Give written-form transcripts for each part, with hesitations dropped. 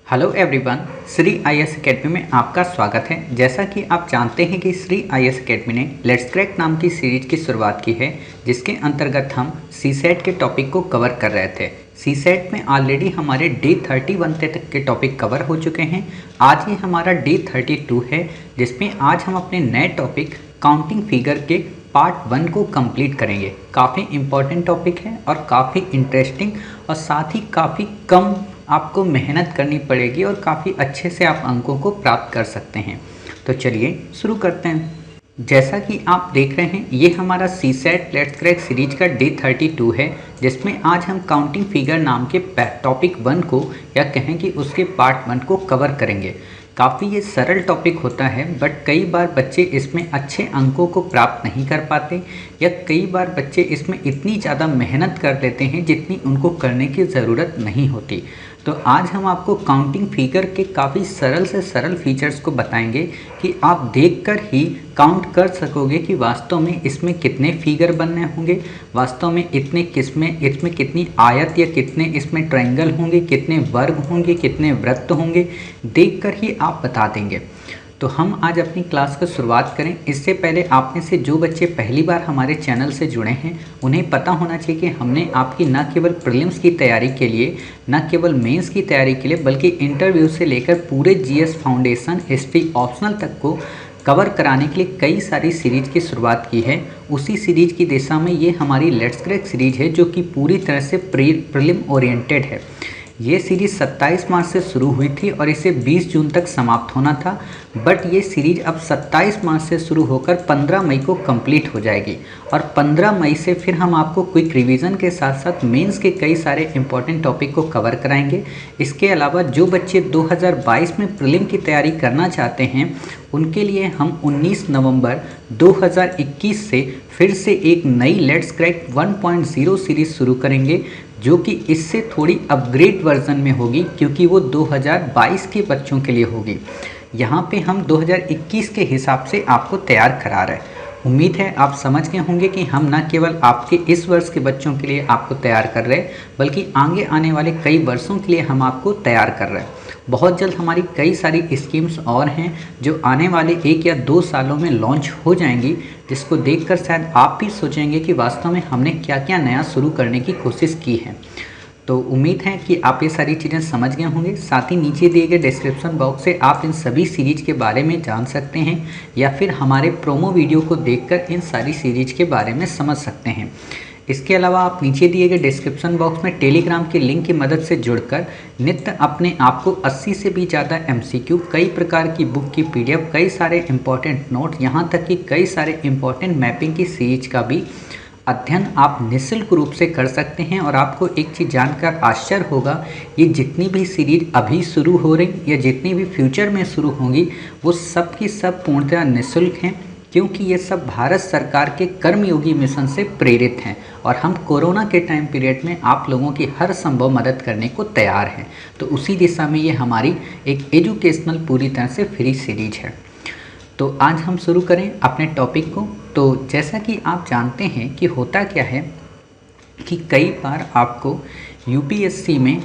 Hello everyone, Shri IAS academy में आपका स्वागत है। जैसा कि आप जानते हैं कि श्री आईएएस एकेडमी ने लेट्स क्रैक नाम की सीरीज की शुरुआत की है, जिसके अंतर्गत हम सीसेट के टॉपिक को कवर कर रहे थे। सीसेट में ऑलरेडी हमारे डे 31 तक के टॉपिक कवर हो चुके हैं। आज ये हमारा डे 32 है, जिसमें आज हम अपने नए टॉपिक काउंटिंग फिगर के पार्ट 1 को कंप्लीट करेंगे। काफ़ी इम्पॉर्टेंट टॉपिक है और काफ़ी इंटरेस्टिंग, और साथ ही काफ़ी कम आपको मेहनत करनी पड़ेगी और काफ़ी अच्छे से आप अंकों को प्राप्त कर सकते हैं। तो चलिए शुरू करते हैं। जैसा कि आप देख रहे हैं, ये हमारा सीसेट लेट्स क्रैक सीरीज का डे 32 है, जिसमें आज हम काउंटिंग फिगर नाम के टॉपिक 1 को, या कहें कि उसके पार्ट 1 को कवर करेंगे। काफ़ी ये सरल टॉपिक होता है, बट कई बार बच्चे इसमें अच्छे अंकों को प्राप्त नहीं कर पाते, या कई बार बच्चे इसमें इतनी ज़्यादा मेहनत कर लेते हैं जितनी उनको करने की ज़रूरत नहीं होती। तो आज हम आपको काउंटिंग फिगर के काफ़ी सरल से सरल फीचर्स को बताएंगे कि आप देखकर ही काउंट कर सकोगे कि वास्तव में इसमें कितने फिगर बनने होंगे, वास्तव में इसमें कितनी आयत या कितने इसमें ट्रायंगल होंगे, कितने वर्ग होंगे, कितने वृत्त होंगे, देखकर ही आप बता देंगे। तो हम आज अपनी क्लास की शुरुआत करें। इससे पहले आप में से जो बच्चे पहली बार हमारे चैनल से जुड़े हैं, उन्हें पता होना चाहिए कि हमने आपकी न केवल प्रीलिम्स की तैयारी के लिए, न केवल मेंस की तैयारी के लिए, बल्कि इंटरव्यू से लेकर पूरे जीएस फाउंडेशन, हिस्ट्री ऑप्शनल तक को कवर कराने के लिए कई सारी सीरीज की शुरुआत की है। उसी सीरीज की दिशा में ये हमारी लेट्स क्रैक सीरीज है, जो कि पूरी तरह से प्रीलिम ओरिएंटेड है। ये सीरीज़ 27 मार्च से शुरू हुई थी और इसे 20 जून तक समाप्त होना था, बट ये सीरीज अब 27 मार्च से शुरू होकर 15 मई को कंप्लीट हो जाएगी। और 15 मई से फिर हम आपको क्विक रिवीजन के साथ साथ मेंस के कई सारे इंपॉर्टेंट टॉपिक को कवर कराएंगे। इसके अलावा जो बच्चे 2022 में प्रीलिम की तैयारी करना चाहते हैं, उनके लिए हम 19 नवंबर 2021 से फिर से एक नई लेट्स क्रैक 1.0 सीरीज़ शुरू करेंगे, जो कि इससे थोड़ी अपग्रेड वर्जन में होगी, क्योंकि वो 2022 के बच्चों के लिए होगी। यहाँ पे हम 2021 के हिसाब से आपको तैयार करा रहे हैं। उम्मीद है आप समझ गए होंगे कि हम न केवल आपके इस वर्ष के बच्चों के लिए आपको तैयार कर रहे हैं, बल्कि आगे आने वाले कई वर्षों के लिए हम आपको तैयार कर रहे हैं। बहुत जल्द हमारी कई सारी स्कीम्स और हैं जो आने वाले 1 या 2 सालों में लॉन्च हो जाएंगी, जिसको देखकर शायद आप भी सोचेंगे कि वास्तव में हमने क्या क्या नया शुरू करने की कोशिश की है। तो उम्मीद है कि आप ये सारी चीज़ें समझ गए होंगे। साथ ही नीचे दिए गए डिस्क्रिप्शन बॉक्स से आप इन सभी सीरीज के बारे में जान सकते हैं, या फिर हमारे प्रोमो वीडियो को देखकर इन सारी सीरीज के बारे में समझ सकते हैं। इसके अलावा आप नीचे दिए गए डिस्क्रिप्शन बॉक्स में टेलीग्राम के लिंक की मदद से जुड़कर नित्य अपने आप को 80 से भी ज़्यादा एमसीक्यू, कई प्रकार की बुक की पीडीएफ, कई सारे इंपॉर्टेंट नोट, यहाँ तक कि कई सारे इंपॉर्टेंट मैपिंग की सीरीज का भी अध्ययन आप निःशुल्क रूप से कर सकते हैं। और आपको एक चीज़ जानकर आश्चर्य होगा, ये जितनी भी सीरीज अभी शुरू हो रही या जितनी भी फ्यूचर में शुरू होंगी, वो सब की सब पूर्णतः निःशुल्क हैं, क्योंकि ये सब भारत सरकार के कर्मयोगी मिशन से प्रेरित हैं। और हम कोरोना के टाइम पीरियड में आप लोगों की हर संभव मदद करने को तैयार हैं। तो उसी दिशा में ये हमारी एक एजुकेशनल पूरी तरह से फ्री सीरीज है। तो आज हम शुरू करें अपने टॉपिक को। तो जैसा कि आप जानते हैं कि होता क्या है कि कई बार आपको यूपीएससी में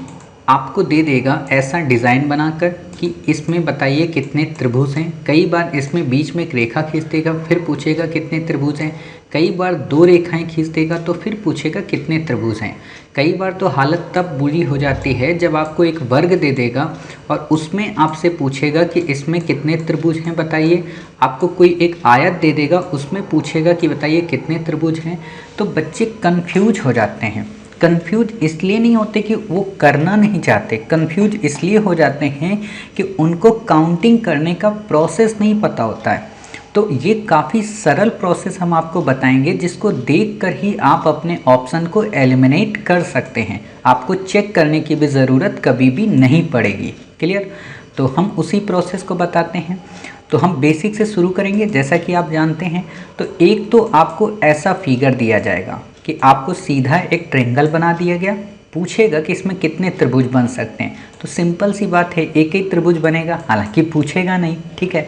आपको दे देगा ऐसा डिज़ाइन बनाकर कि इसमें बताइए कितने त्रिभुज हैं। कई बार इसमें बीच में एक रेखा खींच देगा, फिर पूछेगा कितने त्रिभुज हैं। कई बार 2 रेखाएं खींच देगा तो फिर पूछेगा कितने त्रिभुज हैं। कई बार तो हालत तब बुरी हो जाती है जब आपको एक वर्ग दे देगा और उसमें आपसे पूछेगा कि इसमें कितने त्रिभुज हैं बताइए। आपको कोई एक आयत दे देगा, उसमें पूछेगा कि बताइए कितने त्रिभुज हैं। तो बच्चे कन्फ्यूज हो जाते हैं। कन्फ्यूज इसलिए नहीं होते कि वो करना नहीं चाहते, कन्फ्यूज इसलिए हो जाते हैं कि उनको काउंटिंग करने का प्रोसेस नहीं पता होता है। तो ये काफ़ी सरल प्रोसेस हम आपको बताएंगे, जिसको देखकर ही आप अपने ऑप्शन को एलिमिनेट कर सकते हैं। आपको चेक करने की भी ज़रूरत कभी भी नहीं पड़ेगी। क्लियर? तो हम उसी प्रोसेस को बताते हैं। तो हम बेसिक से शुरू करेंगे। जैसा कि आप जानते हैं, तो एक तो आपको ऐसा फिगर दिया जाएगा कि आपको सीधा एक ट्रायंगल बना दिया गया, पूछेगा कि इसमें कितने त्रिभुज बन सकते हैं। तो सिंपल सी बात है, एक ही त्रिभुज बनेगा, हालांकि पूछेगा नहीं। ठीक है,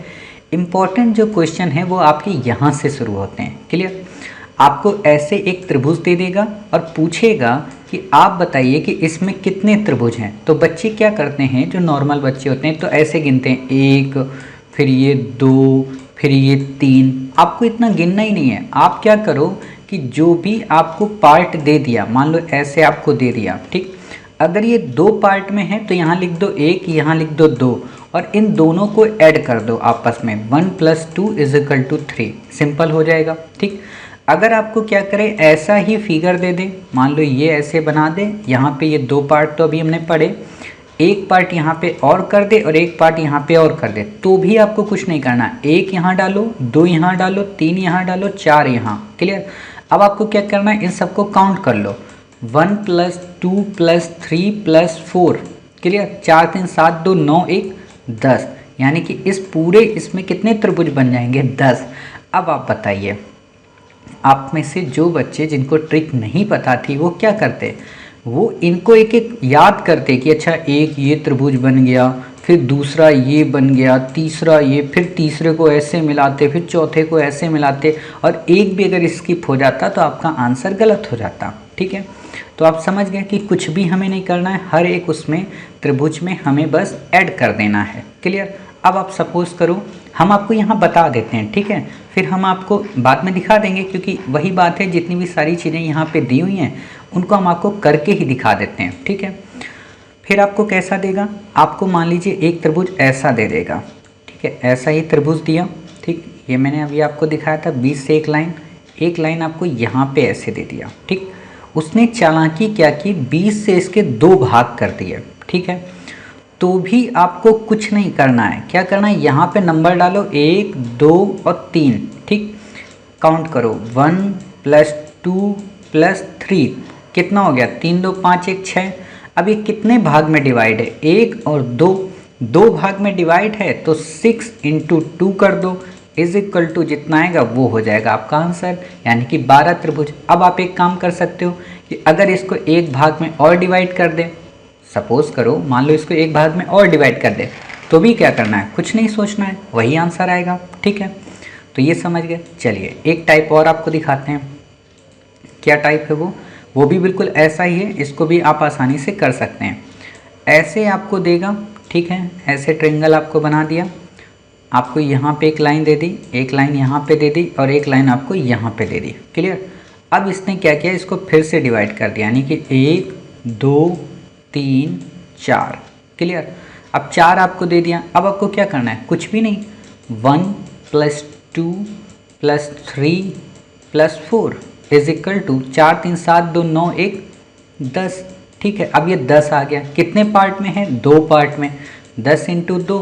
इम्पॉर्टेंट जो क्वेश्चन है वो आपके यहाँ से शुरू होते हैं। क्लियर? आपको ऐसे एक त्रिभुज दे देगा और पूछेगा कि आप बताइए कि इसमें कितने त्रिभुज हैं। तो बच्चे क्या करते हैं, जो नॉर्मल बच्चे होते हैं तो ऐसे गिनते हैं, 1, फिर ये 2, फिर ये 3। आपको इतना गिनना ही नहीं है। आप क्या करो कि जो भी आपको पार्ट दे दिया, मान लो ऐसे आपको दे दिया, ठीक, अगर ये 2 पार्ट में है तो यहाँ लिख दो 1, यहाँ लिख दो 2, और इन दोनों को ऐड कर दो आपस में, 1 + 2 = 3। सिंपल हो जाएगा, ठीक। अगर आपको क्या करें, ऐसा ही फिगर दे दे, मान लो ये ऐसे बना दे, यहाँ पे ये 2 पार्ट तो अभी हमने पढ़े, एक पार्ट यहाँ पे और कर दे और एक पार्ट यहाँ पे और कर दे, तो भी आपको कुछ नहीं करना। 1 यहाँ डालो, 2 यहाँ डालो, 3 यहाँ डालो, 4 यहाँ। क्लियर। अब आपको क्या करना है, इन सबको काउंट कर लो, 1 + 2 + 3 + 4। क्लियर। 4 3 7 2 9 1 10, यानी कि इस पूरे इसमें कितने त्रिभुज बन जाएंगे, 10। अब आप बताइए, आप में से जो बच्चे जिनको ट्रिक नहीं पता थी वो क्या करते, वो इनको एक एक याद करते कि अच्छा एक ये त्रिभुज बन गया, फिर दूसरा ये बन गया, तीसरा ये, फिर तीसरे को ऐसे मिलाते, फिर चौथे को ऐसे मिलाते, और एक भी अगर स्किप हो जाता तो आपका आंसर गलत हो जाता। ठीक है, तो आप समझ गए कि कुछ भी हमें नहीं करना है, हर एक उसमें त्रिभुज में हमें बस ऐड कर देना है। क्लियर। अब आप सपोज करो, हम आपको यहाँ बता देते हैं, ठीक है, फिर हम आपको बाद में दिखा देंगे, क्योंकि वही बात है, जितनी भी सारी चीज़ें यहाँ पे दी हुई हैं उनको हम आपको करके ही दिखा देते हैं। ठीक है, फिर आपको कैसा देगा, आपको मान लीजिए एक त्रिभुज ऐसा दे देगा। ठीक है, ऐसा ही त्रिभुज दिया, ठीक, ये मैंने अभी आपको दिखाया था, 20 से एक लाइन आपको यहाँ पे ऐसे दे दिया। ठीक, उसने चालाकी क्या की, 20 से इसके 2 भाग कर दिए। ठीक है, तो भी आपको कुछ नहीं करना है, क्या करना है, यहाँ पे नंबर डालो 1 2 और 3। ठीक, काउंट करो, 1 + 2 + 3, कितना हो गया, 3 2 5 1 6। अब ये कितने भाग में डिवाइड है, 1 और 2 भाग में डिवाइड है, तो 6 × 2 कर दो, = जितना आएगा वो हो जाएगा आपका आंसर, यानी कि 12 त्रिभुज। अब आप एक काम कर सकते हो कि अगर इसको एक भाग में और डिवाइड कर दे, सपोज करो, मान लो इसको एक भाग में और डिवाइड कर दे, तो भी क्या करना है, कुछ नहीं सोचना है, वही आंसर आएगा। ठीक है, तो ये समझ गए। चलिए एक टाइप और आपको दिखाते हैं, क्या टाइप है वो भी बिल्कुल ऐसा ही है, इसको भी आप आसानी से कर सकते हैं। ऐसे आपको देगा, ठीक है, ऐसे ट्रायंगल आपको बना दिया, आपको यहाँ पे एक लाइन दे दी, एक लाइन यहाँ पे दे दी, और एक लाइन आपको यहाँ पे दे दी। क्लियर। अब इसने क्या किया, इसको फिर से डिवाइड कर दिया, यानी कि 1 2 3 4। क्लियर। अब 4 आपको दे दिया, अब आपको क्या करना है, कुछ भी नहीं, 1 + 2 + 3 + 4 = 4 3 7 2 9 1 10। ठीक है, अब ये 10 आ गया, कितने पार्ट में है, 2 पार्ट में, 10 × 2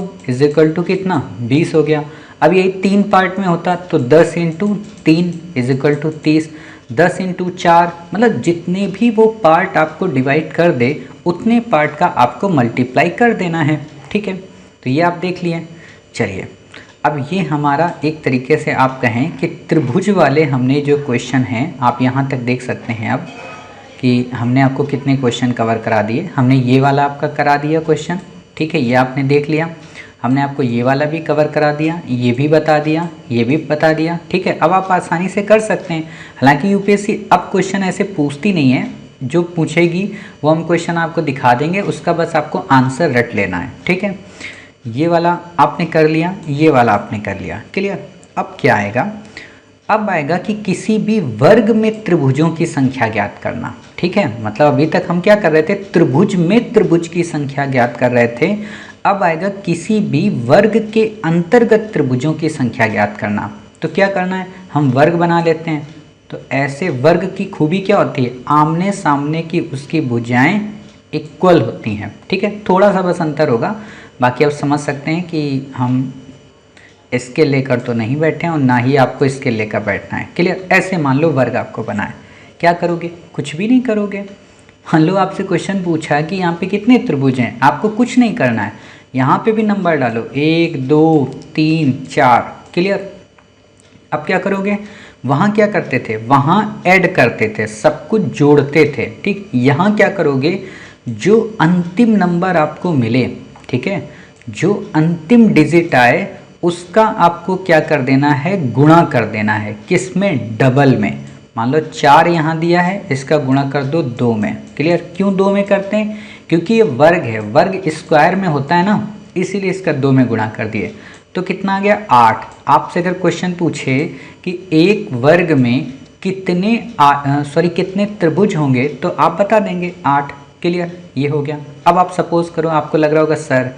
= कितना, 20 हो गया। अब यही 3 पार्ट में होता तो 10 × 3 = 30, 10 × 4, मतलब जितने भी वो पार्ट आपको डिवाइड कर दे उतने पार्ट का आपको मल्टीप्लाई कर देना है। ठीक है, तो ये आप देख लिए। चलिए, अब ये हमारा एक तरीके से आप कहें कि त्रिभुज वाले हमने जो क्वेश्चन हैं, आप यहाँ तक देख सकते हैं अब कि हमने आपको कितने क्वेश्चन कवर करा दिए। हमने ये वाला आपका करा दिया क्वेश्चन, ठीक है, ये आपने देख लिया। हमने आपको ये वाला भी कवर करा दिया, ये भी बता दिया, ये भी बता दिया। ठीक है, अब आप आसानी से कर सकते हैं। हालांकि यूपीएससी अब क्वेश्चन ऐसे पूछती नहीं है, जो पूछेगी वो हम क्वेश्चन आपको दिखा देंगे, उसका बस आपको आंसर रट लेना है। ठीक है, ये वाला आपने कर लिया, ये वाला आपने कर लिया। क्लियर। अब क्या आएगा, अब आएगा कि किसी भी वर्ग में त्रिभुजों की संख्या ज्ञात करना। ठीक है, मतलब अभी तक हम क्या कर रहे थे, त्रिभुज में त्रिभुज की संख्या ज्ञात कर रहे थे। अब आएगा किसी भी वर्ग के अंतर्गत त्रिभुजों की संख्या ज्ञात करना। तो क्या करना है, हम वर्ग बना लेते हैं। तो ऐसे वर्ग की खूबी क्या होती है, आमने सामने की उसकी भुजाएं इक्वल होती हैं। ठीक है, थोड़ा सा बस अंतर होगा, बाकी आप समझ सकते हैं कि हम इसके लेकर तो नहीं बैठे हैं और ना ही आपको इसके लेकर बैठना है। क्लियर। ऐसे मान लो वर्ग आपको बनाए, क्या करोगे, कुछ भी नहीं करोगे। मान लो आपसे क्वेश्चन पूछा कि यहाँ पे कितने त्रिभुज हैं, आपको कुछ नहीं करना है, यहाँ पे भी नंबर डालो 1 2 3 4। क्लियर। अब क्या करोगे, वहाँ क्या करते थे, वहाँ ऐड करते थे, सब कुछ जोड़ते थे। ठीक, यहाँ क्या करोगे, जो अंतिम नंबर आपको मिले, ठीक है, जो अंतिम डिजिट आए उसका आपको क्या कर देना है, गुणा कर देना है, किस में, डबल में। मान लो 4 यहाँ दिया है, इसका गुणा कर दो 2 में। क्लियर? क्यों 2 में करते हैं? क्योंकि ये वर्ग है, वर्ग स्क्वायर में होता है ना, इसीलिए इसका 2 में गुणा कर दिए। तो कितना आ गया? 8। आपसे अगर क्वेश्चन पूछे कि एक वर्ग में कितने त्रिभुज होंगे तो आप बता देंगे 8। क्लियर? ये हो गया। अब आप सपोज करो, आपको लग रहा होगा सर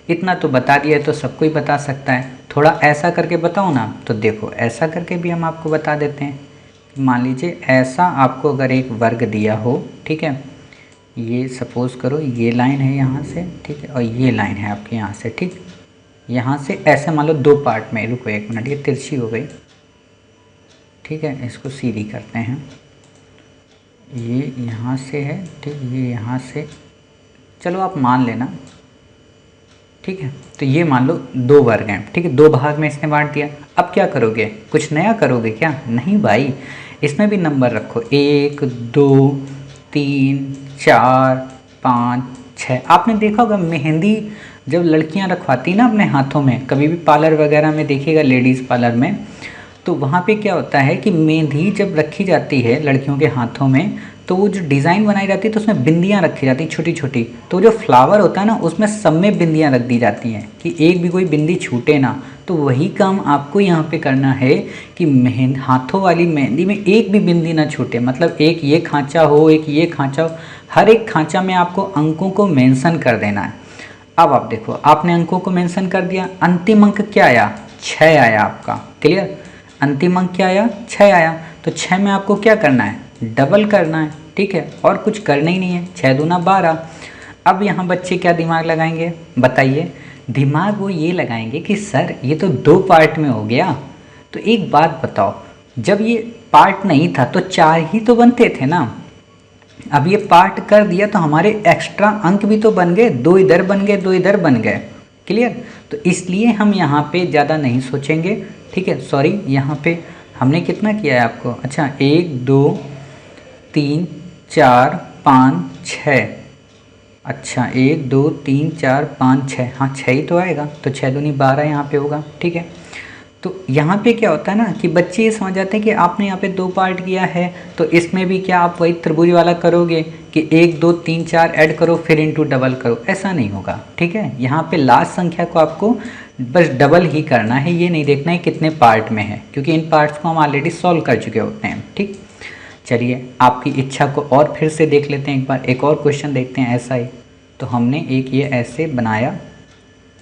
इतना तो बता दिया तो सब कोई बता सकता है, थोड़ा ऐसा करके बताओ ना। तो देखो ऐसा करके भी हम आपको बता देते हैं। मान लीजिए ऐसा आपको अगर एक वर्ग दिया हो, ठीक है, ये सपोज करो ये लाइन है यहाँ से, ठीक है, और ये लाइन है आपके यहाँ से, ठीक, यहाँ से ऐसे मान लो 2 पार्ट में। रुको 1 मिनट, ये तिरछी हो गई, ठीक है, इसको सीधी करते हैं। ये यहाँ से है, ठीक, ये यहाँ से, चलो आप मान लेना, ठीक है। तो ये मान लो 2 वर्ग हैं, ठीक है, 2 भाग में इसने बांट दिया। अब क्या करोगे? कुछ नया करोगे क्या? नहीं भाई, इसमें भी नंबर रखो, 1 2 3 4 5 6। आपने देखा होगा मेहंदी जब लड़कियां रखवाती ना अपने हाथों में, कभी भी पार्लर वगैरह में देखिएगा, लेडीज़ पार्लर में, तो वहाँ पे क्या होता है कि मेहंदी जब रखी जाती है लड़कियों के हाथों में, तो वो जो डिज़ाइन बनाई जाती है तो उसमें बिंदियाँ रखी जाती हैं छोटी छोटी। तो जो फ्लावर होता है ना, उसमें सब में बिंदियाँ रख दी जाती हैं कि एक भी कोई बिंदी छूटे ना। तो वही काम आपको यहाँ पे करना है कि हाथों वाली मेहंदी में एक भी बिंदी ना छूटे, मतलब एक ये खांचा हो, एक ये खांचा हो, हर एक खांचा में आपको अंकों को मेंशन कर देना है। अब आप देखो, आपने अंकों को मेंशन कर दिया, अंतिम अंक क्या आया? 6 आया आपका। क्लियर? अंतिम अंक क्या आया? 6 आया। तो 6 में आपको क्या करना है? डबल करना है, ठीक है, और कुछ करना ही नहीं है। 6 दूना 12। अब यहाँ बच्चे क्या दिमाग लगाएंगे बताइए? दिमाग वो ये लगाएंगे कि सर ये तो 2 पार्ट में हो गया। तो एक बात बताओ, जब ये पार्ट नहीं था तो 4 ही तो बनते थे ना, अब ये पार्ट कर दिया तो हमारे एक्स्ट्रा अंक भी तो बन गए, 2 इधर बन गए 2 इधर बन गए। क्लियर? तो इसलिए हम यहाँ पे ज़्यादा नहीं सोचेंगे, ठीक है। सॉरी, यहाँ पे हमने कितना किया है आपको? अच्छा 1 2 3 4 5 6। अच्छा 1 2 3 4 5 6, हाँ 6 ही तो आएगा। तो 6 दूनी 12 यहाँ पे होगा, ठीक है। तो यहाँ पे क्या होता है ना कि बच्चे ये समझ जाते हैं कि आपने यहाँ पे 2 पार्ट किया है, तो इसमें भी क्या आप वही त्रिभुज वाला करोगे कि 1 2 3 4 ऐड करो फिर इंटू डबल करो? ऐसा नहीं होगा, ठीक है। यहाँ पे लास्ट संख्या को आपको बस डबल ही करना है, ये नहीं देखना है कितने पार्ट में है, क्योंकि इन पार्ट्स को हम ऑलरेडी सॉल्व कर चुके होते हैं, ठीक। चलिए आपकी इच्छा को और फिर से देख लेते हैं एक बार, एक और क्वेश्चन देखते हैं ऐसा ही। तो हमने एक ये ऐसे बनाया,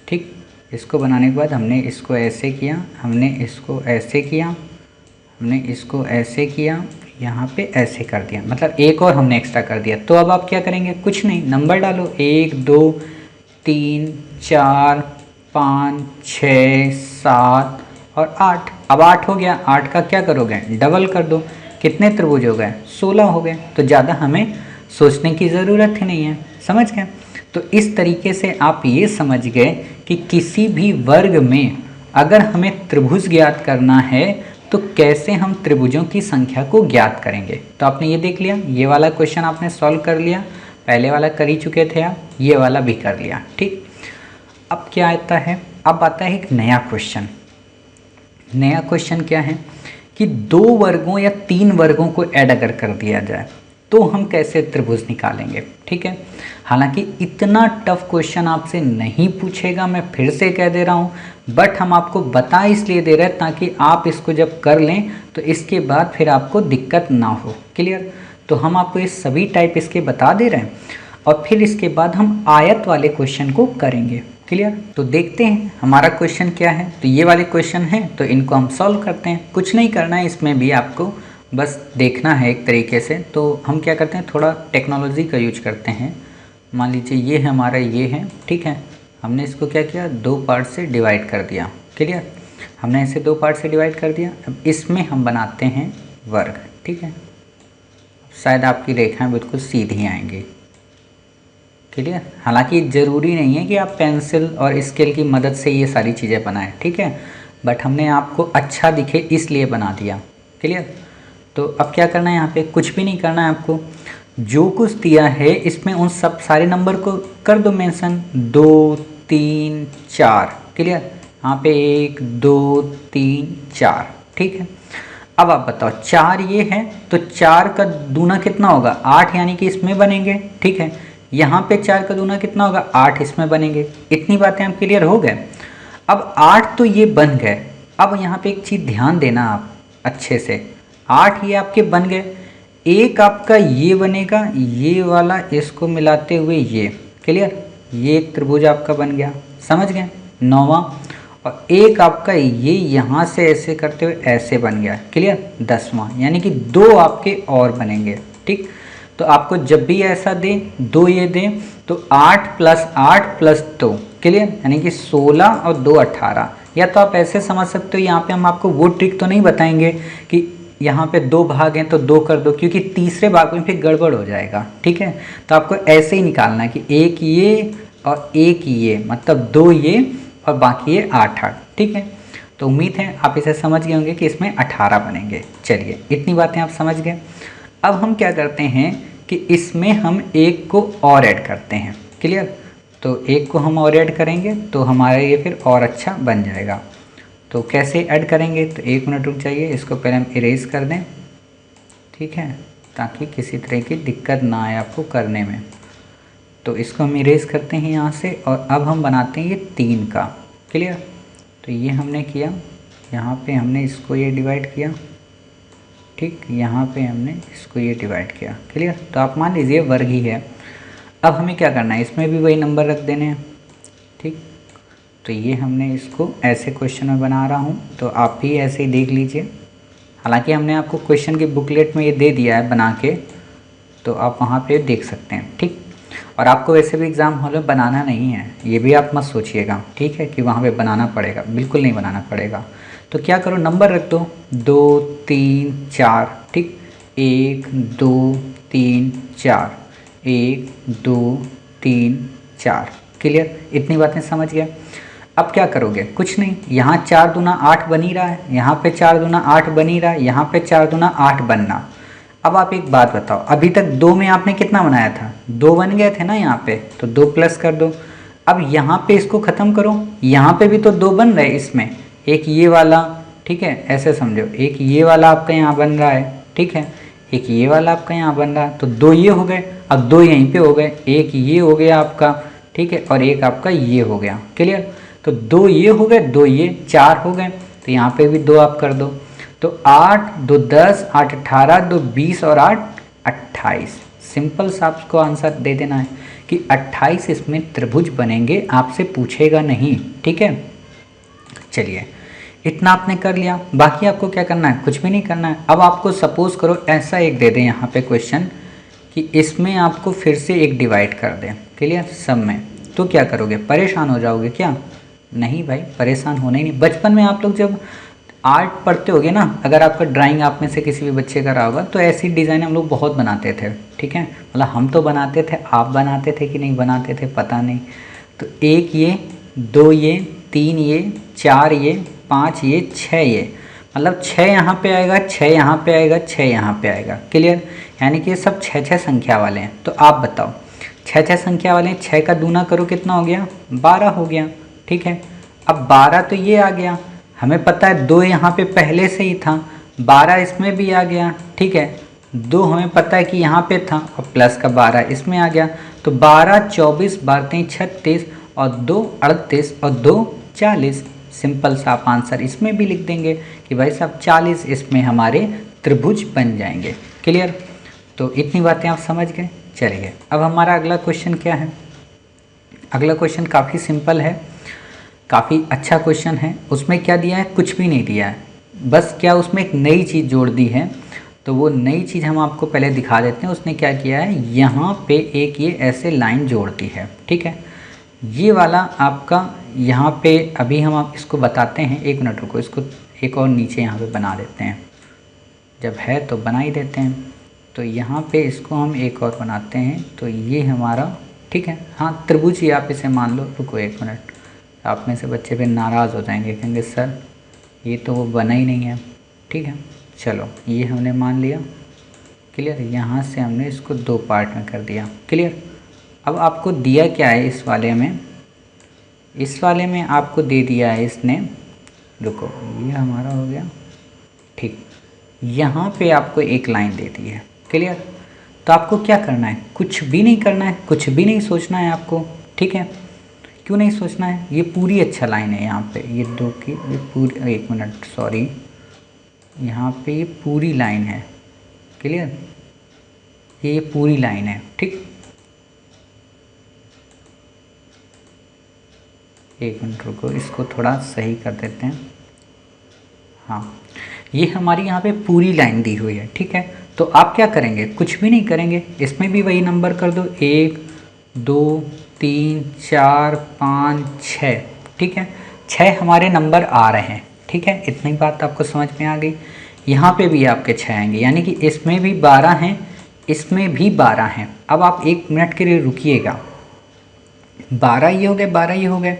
ठीक, इसको बनाने के बाद हमने इसको ऐसे किया, हमने इसको ऐसे किया, हमने इसको ऐसे किया, यहाँ पे ऐसे कर दिया, मतलब एक और हमने एक्स्ट्रा कर दिया। तो अब आप क्या करेंगे? कुछ नहीं, नंबर डालो, 1 2 3 4 5 6 7 और 8। अब 8 हो गया, 8 का क्या करोगे? डबल कर दो। कितने त्रिभुज हो गए? 16 हो गए। तो ज़्यादा हमें सोचने की ज़रूरत ही नहीं है, समझ गए। तो इस तरीके से आप ये समझ गए कि किसी भी वर्ग में अगर हमें त्रिभुज ज्ञात करना है तो कैसे हम त्रिभुजों की संख्या को ज्ञात करेंगे। तो आपने ये देख लिया, ये वाला क्वेश्चन आपने सॉल्व कर लिया, पहले वाला कर ही चुके थे आप, ये वाला भी कर लिया, ठीक। अब क्या आता है? अब आता है एक नया क्वेश्चन। नया क्वेश्चन क्या है कि 2 वर्गों या 3 वर्गों को ऐड अगर कर दिया जाए तो हम कैसे त्रिभुज निकालेंगे, ठीक है। हालांकि इतना टफ क्वेश्चन आपसे नहीं पूछेगा, मैं फिर से कह दे रहा हूँ, बट हम आपको बता इसलिए दे रहे हैं ताकि आप इसको जब कर लें तो इसके बाद फिर आपको दिक्कत ना हो। क्लियर? तो हम आपको ये सभी टाइप इसके बता दे रहे हैं और फिर इसके बाद हम आयत वाले क्वेश्चन को करेंगे। क्लियर? तो देखते हैं हमारा क्वेश्चन क्या है। तो ये वाले क्वेश्चन हैं तो इनको हम सॉल्व करते हैं, कुछ नहीं करना है इसमें भी, आपको बस देखना है एक तरीके से। तो हम क्या करते हैं, थोड़ा टेक्नोलॉजी का यूज करते हैं। मान लीजिए ये है हमारा, ये है, ठीक है, हमने इसको क्या किया, 2 पार्ट से डिवाइड कर दिया। क्लियर? हमने इसे 2 पार्ट से डिवाइड कर दिया। अब इसमें हम बनाते हैं वर्ग, ठीक है। शायद आपकी रेखाएं बिल्कुल सीधी आएंगी। क्लियर? हालांकि ज़रूरी नहीं है कि आप पेंसिल और स्केल की मदद से ये सारी चीज़ें बनाएं, ठीक है, बट हमने आपको अच्छा दिखे इसलिए बना दिया। क्लियर? तो अब क्या करना है, यहाँ पे कुछ भी नहीं करना है आपको, जो कुछ दिया है इसमें उन सब सारे नंबर को कर दो मेंशन, 2 3 4। क्लियर? यहाँ पे 1 2 3 4, ठीक है। अब आप बताओ 4 ये है तो 4 का दूना कितना होगा 8, यानी कि इसमें बनेंगे। ठीक है, यहाँ पे 4 का दूना कितना होगा 8, इसमें बनेंगे। इतनी बातें हम क्लियर हो गए। अब 8 तो ये बन गए। अब यहाँ पे एक चीज़ ध्यान देना आप अच्छे से, 8 ये आपके बन गए, एक आपका ये बनेगा, ये वाला इसको मिलाते हुए ये, क्लियर, ये एक त्रिभुज आपका बन गया, समझ गए, 9वां। और एक आपका ये यहाँ से ऐसे करते हुए ऐसे बन गया, क्लियर, 10वां, यानी कि 2 आपके और बनेंगे। ठीक, तो आपको जब भी ऐसा दे 2 ये दे तो 8 + 8 + 2, क्लियर, यानी कि 16 और 2 18। या तो आप ऐसे समझ सकते हो, यहाँ पे हम आपको वो ट्रिक तो नहीं बताएंगे कि यहाँ पे 2 भाग हैं तो 2 कर दो, क्योंकि तीसरे भाग में फिर गड़बड़ हो जाएगा। ठीक है, तो आपको ऐसे ही निकालना है कि एक ये और एक ये, मतलब 2 ये और बाकी ये 8 8। ठीक है, तो उम्मीद है आप इसे समझ गए होंगे कि इसमें 18 बनेंगे। चलिए, इतनी बातें आप समझ गए। अब हम क्या करते हैं कि इसमें हम एक को और ऐड करते हैं, क्लियर, तो एक को हम और ऐड करेंगे तो हमारा ये फिर और अच्छा बन जाएगा। तो कैसे ऐड करेंगे, तो 1 मिनट रुक जाइए, इसको पहले हम इरेज कर दें। ठीक है, ताकि किसी तरह की दिक्कत ना आए आपको करने में। तो इसको हम इरेज करते हैं यहाँ से, और अब हम बनाते हैं ये 3 का, क्लियर। तो ये हमने किया, यहाँ पे हमने इसको ये डिवाइड किया, ठीक, यहाँ पे हमने इसको ये डिवाइड किया, क्लियर। तो आप मान लीजिए वर्ग ही है। अब हमें क्या करना है, इसमें भी वही नंबर रख देने हैं। ठीक, तो ये हमने इसको ऐसे क्वेश्चन में बना रहा हूँ, तो आप भी ऐसे ही देख लीजिए। हालांकि हमने आपको क्वेश्चन के बुकलेट में ये दे दिया है बना के, तो आप वहाँ पे देख सकते हैं। ठीक, और आपको वैसे भी एग्ज़ाम हॉल में बनाना नहीं है, ये भी आप मत सोचिएगा, ठीक है, कि वहाँ पे बनाना पड़ेगा, बिल्कुल नहीं बनाना पड़ेगा। तो क्या करो, नंबर रख दो 2 3 4, ठीक, 1 2 3 4, 1 2 3 4, क्लियर, इतनी बातें समझ गए। अब क्या करोगे, कुछ नहीं, यहाँ 4 दूना 8 बन ही रहा है, यहाँ पे 4 दूना 8 बन ही रहा है, यहाँ पे 4 दूना 8 बनना। अब आप एक बात बताओ, अभी तक 2 में आपने कितना बनाया था, 2 बन गए थे ना यहाँ पे, तो 2 प्लस कर दो। अब यहाँ पे इसको ख़त्म करो, यहाँ पे भी तो 2 बन रहे इसमें, एक ये वाला, ठीक है, ऐसे समझो, एक ये वाला आपका यहाँ बन रहा है, ठीक है, एक ये वाला आपका यहाँ बन रहा है, तो 2 ये हो गए, अब 2 यहीं पे हो गए, एक ये हो गया आपका, ठीक है, और एक आपका ये हो गया, क्लियर। तो 2 ये हो गए, 2 ये 4 हो गए, तो यहाँ पे भी 2 आप कर दो। तो 8 2 10, 8 18, 2 20 और 8 28। सिंपल सा आपको आंसर दे देना है कि 28 इसमें त्रिभुज बनेंगे, आपसे पूछेगा नहीं, ठीक है। चलिए, इतना आपने कर लिया, बाकी आपको क्या करना है, कुछ भी नहीं करना है। अब आपको सपोज करो ऐसा एक दे दें यहाँ पे क्वेश्चन कि इसमें आपको फिर से एक डिवाइड कर दें, क्लियर, सब में, तो क्या करोगे, परेशान हो जाओगे क्या? नहीं भाई, परेशान होना ही नहीं। बचपन में आप लोग जब आर्ट पढ़ते होगे ना, अगर आपका ड्राइंग आप में से किसी भी बच्चे का रहा होगा, तो ऐसी डिज़ाइन हम लोग बहुत बनाते थे, ठीक है, मतलब हम तो बनाते थे, आप बनाते थे कि नहीं बनाते थे पता नहीं। तो 1 ये 2 ये 3 ये 4 ये 5 ये 6 ये, मतलब 6 यहाँ पे आएगा, 6 यहाँ पे आएगा, 6 यहाँ पे आएगा, क्लियर, यानी कि ये सब 6 संख्या वाले हैं। तो आप बताओ, 6 संख्या वाले हैं, 6 का दूना करो कितना हो गया, 12 हो गया, ठीक है। अब 12 तो ये आ गया, हमें पता है 2 यहाँ पे पहले से ही था, 12 इसमें भी आ गया, ठीक है, 2 हमें पता है कि यहाँ पे था, और प्लस का 12 इसमें आ गया, तो 12 24 12 36 और 2 38 और 2 40। सिंपल सा आप आंसर इसमें भी लिख देंगे कि भाई साहब 40 इसमें हमारे त्रिभुज बन जाएंगे, क्लियर। तो इतनी बातें आप समझ गए। चलिए, अब हमारा अगला क्वेश्चन क्या है। अगला क्वेश्चन काफ़ी सिंपल है, काफ़ी अच्छा क्वेश्चन है। उसमें क्या दिया है, कुछ भी नहीं दिया है, बस क्या उसमें एक नई चीज़ जोड़ दी है। तो वो नई चीज़ हम आपको पहले दिखा देते हैं। उसने क्या किया है, यहाँ पे एक ये ऐसे लाइन जोड़ दी है, ठीक है, ये वाला आपका यहाँ पे, अभी हम आप इसको बताते हैं, 1 मिनट रुको, इसको एक और नीचे यहाँ पे बना देते हैं, जब है तो बना ही देते हैं। तो यहाँ पे इसको हम एक और बनाते हैं, तो ये हमारा, ठीक है, हाँ त्रिभुज ही आप इसे मान लो। रुको 1 मिनट, आप में से बच्चे पे नाराज़ हो जाएंगे, कहेंगे सर ये तो वो बना ही नहीं है, ठीक है। चलो, ये हमने मान लिया, क्लियर, यहाँ से हमने इसको 2 पार्ट में कर दिया, क्लियर। अब आपको दिया क्या है इस वाले में, इस वाले में आपको दे दिया है इसने, रुको ये हमारा हो गया, ठीक, यहाँ पे आपको एक लाइन दे दी है। क्लियर? तो आपको क्या करना है? कुछ भी नहीं करना है, कुछ भी नहीं सोचना है आपको। ठीक है? क्यों नहीं सोचना है? ये पूरी अच्छा लाइन है यहाँ पे, ये दो की ये पूरी, एक मिनट सॉरी, यहाँ पे ये पूरी लाइन है। क्लियर? ये पूरी लाइन है। ठीक, एक मिनट रुको, इसको थोड़ा सही कर देते हैं। हाँ, ये हमारी यहाँ पे पूरी लाइन दी हुई है। ठीक है? तो आप क्या करेंगे? कुछ भी नहीं करेंगे, इसमें भी वही नंबर कर दो, 1 2 3 4 5 6। ठीक है? 6 हमारे नंबर आ रहे हैं। ठीक है? इतनी बात आपको समझ में आ गई। यहाँ पे भी आपके 6 आएंगे, यानी कि इसमें भी 12 हैं, इसमें भी 12 हैं। अब आप 1 मिनट के लिए रुकिएगा। 12 ये हो गए, 12 ये हो गए।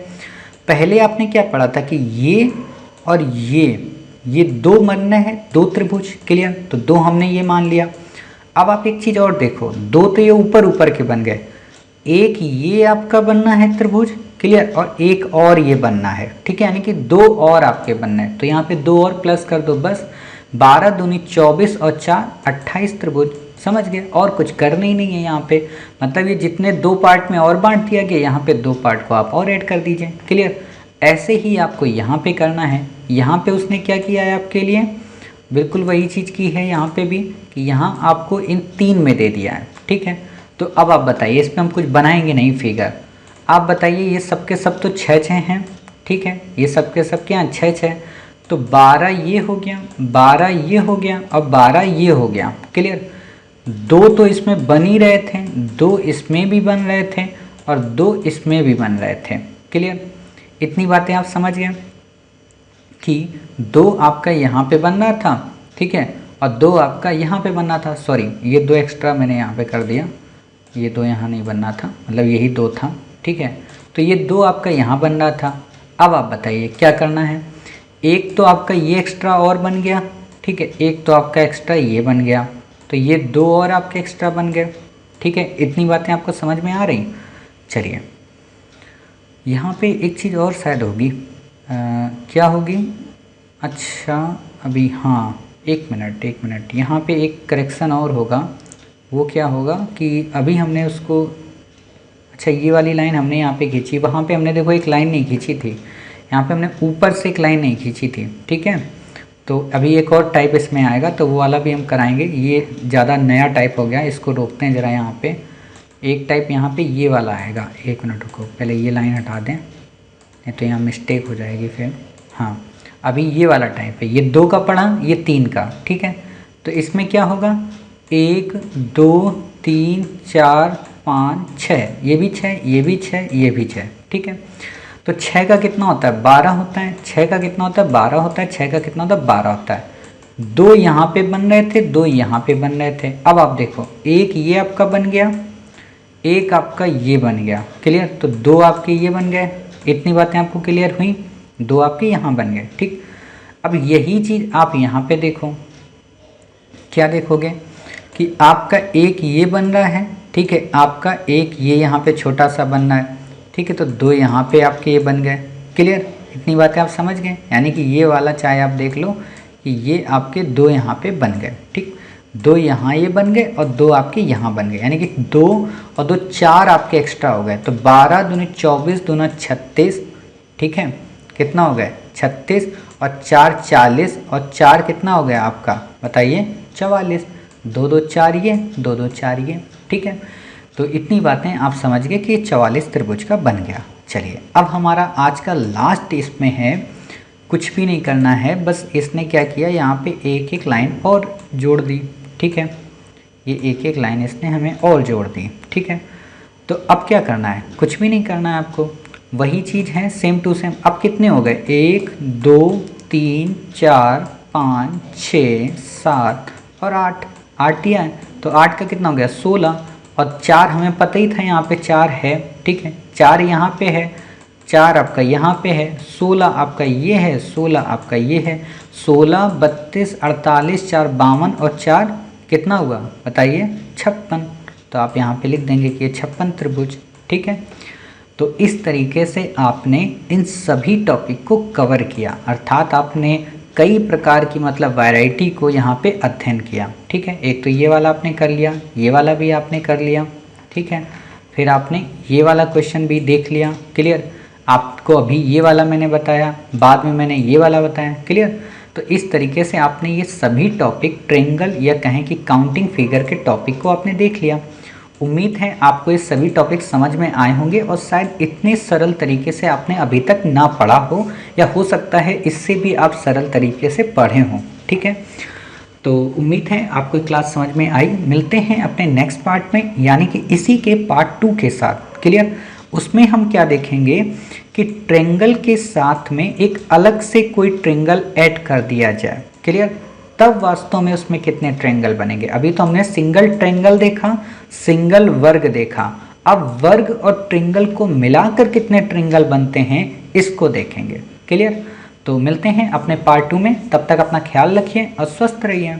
पहले आपने क्या पढ़ा था कि ये और ये दो बनने हैं, दो त्रिभुज। क्लियर? तो दो हमने ये मान लिया। अब आप एक चीज़ और देखो, दो तो ये ऊपर ऊपर के बन गए, एक ये आपका बनना है त्रिभुज। क्लियर? और एक और ये बनना है। ठीक है? यानी कि दो और आपके बनना है, तो यहाँ पे दो और प्लस कर दो, बस 12 दूनी 24 और 4 28 त्रिभुज। समझ गए? और कुछ करना ही नहीं है यहाँ पे। मतलब ये जितने दो पार्ट में और बांट दिया गया, यहाँ पे दो पार्ट को आप और ऐड कर दीजिए। क्लियर? ऐसे ही आपको यहाँ पे करना है। यहाँ पे उसने क्या किया है आपके लिए? बिल्कुल वही चीज़ की है यहाँ पे भी, कि यहाँ आपको इन 3 में दे दिया है। ठीक है? तो अब आप बताइए, इस पर हम कुछ बनाएंगे नहीं फिगर। आप बताइए, ये सब के सब तो 6 हैं। ठीक है? ये सब के सब क्या 6। तो 12 ये हो गया, 12 ये हो गया और 12 ये हो गया। क्लियर? दो तो इसमें बन ही रहे थे, दो इसमें भी बन रहे थे और दो इसमें भी बन रहे थे। क्लियर? इतनी बातें आप समझ गए कि दो आपका यहाँ पे बन रहा था। ठीक है? और दो आपका यहाँ पे बनना था। सॉरी, ये दो एक्स्ट्रा मैंने यहाँ पे कर दिया, ये दो यहाँ नहीं बनना था, मतलब यही दो था। ठीक है? तो ये दो आपका यहाँ बन रहा था। अब आप बताइए क्या करना है? एक तो आपका ये एक्स्ट्रा और बन गया। ठीक है? एक तो आपका एक्स्ट्रा ये बन गया, तो ये दो और आपके एक्स्ट्रा बन गए। ठीक है? इतनी बातें आपको समझ में आ रही? चलिए, यहाँ पे एक चीज़ और शायद होगी। क्या होगी? अच्छा, अभी हाँ, एक मिनट, यहाँ पे एक करेक्शन और होगा। वो क्या होगा कि अभी हमने उसको, अच्छा ये वाली लाइन हमने यहाँ पे खींची, वहाँ पे हमने देखो एक लाइन नहीं खींची थी, यहाँ पे हमने ऊपर से एक लाइन नहीं खींची थी। ठीक है? तो अभी एक और टाइप इसमें आएगा, तो वो वाला भी हम कराएंगे। ये ज़्यादा नया टाइप हो गया, इसको रोकते हैं ज़रा। यहाँ पे एक टाइप यहाँ पे ये वाला आएगा। एक मिनट रुको, पहले ये लाइन हटा दें, नहीं तो यहाँ मिस्टेक हो जाएगी फिर। हाँ, अभी ये वाला टाइप है, ये 2 का पढ़ा, ये 3 का। ठीक है? तो इसमें क्या होगा? 1 2 3 4 5 6, ये भी 6, ये भी 6, ये भी 6। ठीक है? तो 6 का कितना होता है? 12 होता है। 6 का कितना होता है? 12 होता है। 6 का कितना होता है? 12 होता है। दो यहाँ पे बन रहे थे, दो यहाँ पे बन रहे थे। अब आप देखो, एक ये आपका बन गया, एक आपका ये बन गया। क्लियर? तो दो आपके ये बन गए। इतनी बातें आपको क्लियर हुई? दो आपके यहाँ बन गए। ठीक? अब यही चीज़ आप यहाँ पे देखो, क्या देखोगे कि आपका एक ये बन रहा है। ठीक है? आपका एक ये यहाँ पे छोटा सा बन रहा है। ठीक है? तो दो यहाँ पे आपके ये बन गए। क्लियर? इतनी बातें आप समझ गए? यानी कि ये वाला चाहे आप देख लो कि ये आपके दो यहाँ पे बन गए। ठीक? दो यहाँ ये बन गए और दो आपके यहाँ बन गए, यानी कि 2 और 2 4 आपके एक्स्ट्रा हो गए। तो 12 दूनी 24 दूना 36। ठीक है? कितना हो गए? 36 और 4 40 और 4 कितना हो गया आपका? बताइए, 44। 2 2 4 ये, 2 2 4 ये। ठीक है? तो इतनी बातें आप समझ गए कि 44 त्रिभुज का बन गया। चलिए, अब हमारा आज का लास्ट इसमें है, कुछ भी नहीं करना है, बस इसने क्या किया, यहाँ पे एक एक लाइन और जोड़ दी। ठीक है? ये एक एक लाइन इसने हमें और जोड़ दी। ठीक है? तो अब क्या करना है? कुछ भी नहीं करना है आपको, वही चीज़ है सेम टू सेम। अब कितने हो गए? 1 2 3 4 5 6 7 और 8। 8 दिया है, तो 8 का कितना हो गया? 16। और 4 हमें पता ही था यहाँ पे 4 है। ठीक है? 4 यहाँ पे है, 4 आपका यहाँ पे है, 16 आपका ये है, 16 आपका ये है। 16 32 48 4 52 और 4 कितना हुआ? बताइए, 56। तो आप यहाँ पे लिख देंगे कि ये 56 त्रिभुज। ठीक है? तो इस तरीके से आपने इन सभी टॉपिक को कवर किया, अर्थात आपने कई प्रकार की मतलब वैरायटी को यहाँ पे अध्ययन किया। ठीक है, एक तो ये वाला आपने कर लिया, ये वाला भी आपने कर लिया। ठीक है, फिर आपने ये वाला क्वेश्चन भी देख लिया। क्लियर, आपको अभी ये वाला मैंने बताया, बाद में मैंने ये वाला बताया। क्लियर, तो इस तरीके से आपने ये सभी टॉपिक ट्रेंगल या कहें कि काउंटिंग फिगर के टॉपिक को आपने देख लिया। उम्मीद है आपको ये सभी टॉपिक समझ में आए होंगे और शायद इतने सरल तरीके से आपने अभी तक ना पढ़ा हो, या हो सकता है इससे भी आप सरल तरीके से पढ़े हों। ठीक है, तो उम्मीद है आपको क्लास समझ में आई। मिलते हैं अपने नेक्स्ट पार्ट में, यानी कि इसी के पार्ट 2 के साथ। क्लियर, उसमें हम क्या देखेंगे कि ट्रेंगल के साथ में एक अलग से कोई ट्रेंगल ऐड कर दिया जाए। क्लियर, तब वास्तव में उसमें कितने ट्रेंगल बनेंगे। अभी तो हमने सिंगल ट्रेंगल देखा, सिंगल वर्ग देखा, अब वर्ग और ट्रेंगल को मिलाकर कितने ट्रेंगल बनते हैं इसको देखेंगे। क्लियर, तो मिलते हैं अपने पार्ट 2 में। तब तक अपना ख्याल रखिए और स्वस्थ रहिए।